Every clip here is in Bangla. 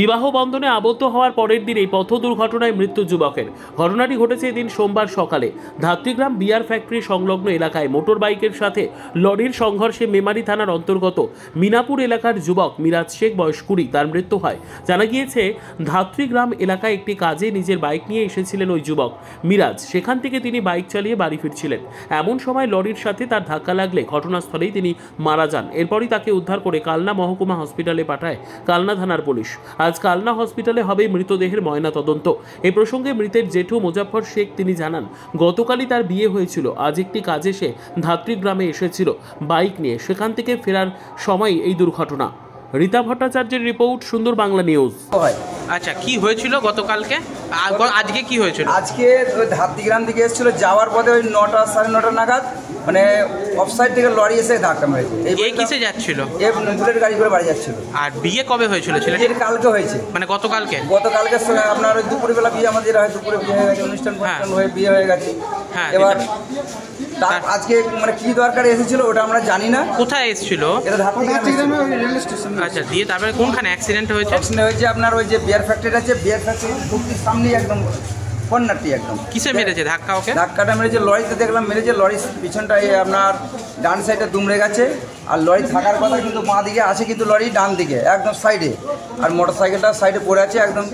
বিবাহ বন্ধনে আবদ্ধ হওয়ার পরের দিন এই পথ দুর্ঘটনায় মৃত্যু যুবকের। ঘটনাটি ঘটেছে এদিন সোমবার সকালে ধাত্রীগ্রাম বিয়ার ফ্যাক্টরি সংলগ্ন এলাকায় মোটর বাইকের সাথে লরির সংঘর্ষে মেমারি থানার অন্তর্গত মিনাপুর এলাকার যুবক মিরাজ শেখ বয়স 20 তার মৃত্যু হয়। জানা গিয়েছে ধাত্রীগ্রাম এলাকায় একটি কাজে নিজের বাইক নিয়ে এসেছিলেন ওই যুবক মিরাজ। সেখান থেকে তিনি বাইক চালিয়ে বাড়ি ফিরছিলেন। এমন সময় লরির সাথে তার ধাক্কা লাগলে ঘটনাস্থলেই তিনি মারা যান। এরপরই তাকে উদ্ধার করে কালনা মহকুমা হসপিটালে পাঠায় কালনা থানার পুলিশ। আজ কালনা হসপিটালে হবে মৃতদেহের ময়নাতদন্ত। এই প্রসঙ্গে মৃতের জেঠু মোজাফফর শেখ তিনি জানান, গতকালই তার বিয়ে হয়েছিল। আজ একটি কাজে সে ধাত্রীগ্রামে এসেছিল বাইক নিয়ে। সেখান থেকে ফেরার সময় এই দুর্ঘটনা। রীতা ভট্টাচার্যের রিপোর্ট, সুন্দর বাংলা নিউজ। আচ্ছা, কি হয়েছিল গতকালকে? আজকে কি হয়েছিল? আজকে ওই ধাত্রীগ্রাম থেকে এসেছিল, যাওয়ার পথে ওই 9টা সাড়ে 9টা নাগাদ মানে অফসাইড থেকে লরি এসে ধাক্কা মেরেছে। এই কিসে যাচ্ছিল? বুলেট গাড়ি করে বাড়ি যাচ্ছিল। আর বিয়ে কবে হয়েছিল ছেলেটির? বিয়ে কালকে হয়েছে, মানে গতকালকে আপনার ওই দুপুরবেলা বিয়ে, আমাদের হয় দুপুরে বিয়ে হয়ে গেছে, অনুষ্ঠান হয়ে বিয়ে হয়ে গেছে। এবার আজকে মানে কি দরকার এসেছিল ওটা আমরা জানি না। কোথায় এসেছিল? এটা ধাত্রীগ্রামে রেল স্টেশন। আচ্ছা, দিয়ে তারপরে কোনখানে অ্যাক্সিডেন্ট হয়েছে? অ্যাক্সিডেন্ট হয়েছে আপনার ওই যে বিয়ার ফ্যাক্টরি আছে, বিয়ার ফ্যাক্টরির ঢুকতির সামনে একদম কর্নারটি একদম। কিসে মেরেছে ধাক্কা? ওকে ধাক্কাটা মেরেছে লরিতে, দেখলাম মেরেছে। লরির পিছনটা আপনার ডান সাইডে দুমড়ে গেছে। আর লরি থাকার কথা কিন্তু বাঁ দিকে আছে, কিন্তু লরি ডান দিকে একদম সাইডে। আর মোটরসাইকেলটা সাইডে পড়ে আছে, একদম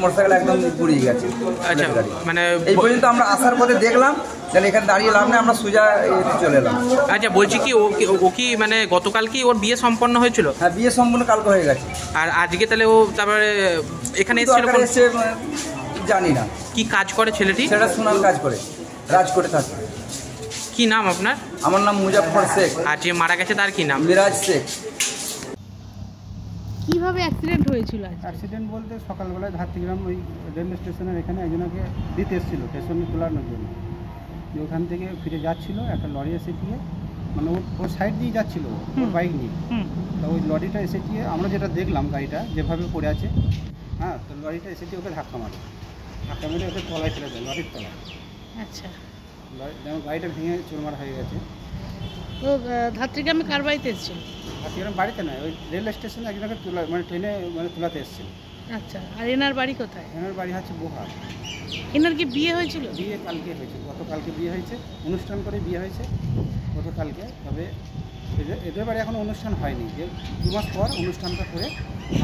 মোটরসাইকেল একদম গুড়িয়ে গেছে। আচ্ছা, মানে এই পর্যন্ত আমরা আসার পথে দেখলাম, তাহলে এখানে দাঁড়িয়ে লাভ নেই, আমরা সোজা চলে এলাম। আচ্ছা, বলছি কি ও কি মানে গতকাল কি ওর বিয়ে সম্পন্ন হয়েছিল? হ্যাঁ, বিয়ে সম্পন্ন কালকে হয়ে গেছে। আর আজকে তাহলে ও তারপরে এখানে এসেছিল? জানি না কি কাজ করে ছেলেটি? সেটা সোনার কাজ করে, রাজকোটে থাকে। কি নাম আপনার? আমার নাম মুজাফফর শেখ। আর যে মারা গেছে তার কি নাম? মিরাজ শেখ। কিভাবে অ্যাক্সিডেন্ট হয়েছিল? অ্যাক্সিডেন্ট বলতে সকালবেলায় ধাত্রীগ্রাম ওই রেল স্টেশনের এখানে একজনকে দিতে এসেছিলো স্টেশনে তোলানোর জন্য। যে ওখান থেকে ফিরে যাচ্ছিলো, একটা লরি এসে দিয়ে মানে ওর সাইড দিয়ে যাচ্ছিলো ওর বাইক নিয়ে। তো ওই লরিটা এসে দিয়ে আমরা যেটা দেখলাম, গাড়িটা যেভাবে পড়ে আছে, হ্যাঁ, তো লরিটা এসে দিয়ে ওকে ধাক্কা মেরে ওকে তলায় ফেলে দেয়, লরির তলায়। আচ্ছা, যেমন গাড়িটা ভেঙে চুরমার হয়ে গেছে। তো ধাত্রীগ্রামে কার বাড়িতে এসেছিল? ধাত্রীগ্রাম বাড়িতে নয়, ওই রেল স্টেশনে একজনকে তোলা মানে ট্রেনে মানে তোলাতে এসেছিল। আচ্ছা, আর এনার বাড়ি কোথায়? এনার বাড়ি হচ্ছে বোহার। এনার কি বিয়ে হয়েছিল? বিয়ে কালকে হয়েছে, গতকালকে বিয়ে হয়েছে, অনুষ্ঠান করে বিয়ে হয়েছে গতকালকে। তবে এদের বাড়ি এখনও অনুষ্ঠান হয়নি, যে 2 মাস পর অনুষ্ঠানটা করে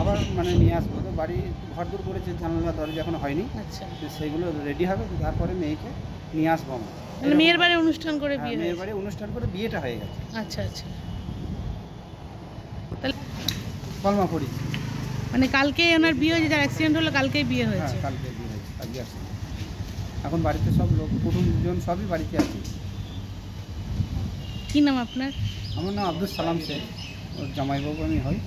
আবার মানে নিয়ে আসবো। তো বাড়ি ঘরদূর করেছে, জানালা দরজা এখনো হয়নি। আচ্ছা, সেইগুলো রেডি হবে, তারপরে মেয়েকে নিয়ে আসবো আমরা। মানে মেয়ের বাড়ি অনুষ্ঠান করে বিয়ে? মেয়ের বাড়ি অনুষ্ঠান করে বিয়েটা হয়ে গেছে। আচ্ছা আচ্ছা, তাহলে কলমা পড়ি। মানে কালকেই ওনার বিয়ে হয়েছে, যার অ্যাক্সিডেন্ট হলো কালকেই বিয়ে হয়েছে? হ্যাঁ, কালকে বিয়ে হয়েছে, আজকে আসছে। এখন বাড়িতে সব লোক কুটুমজন সবই বাড়িতে আছে। কি নাম আপনার? আমার নাম আব্দুল সালাম শেখ, ওর জামাইবাবু আমি হই।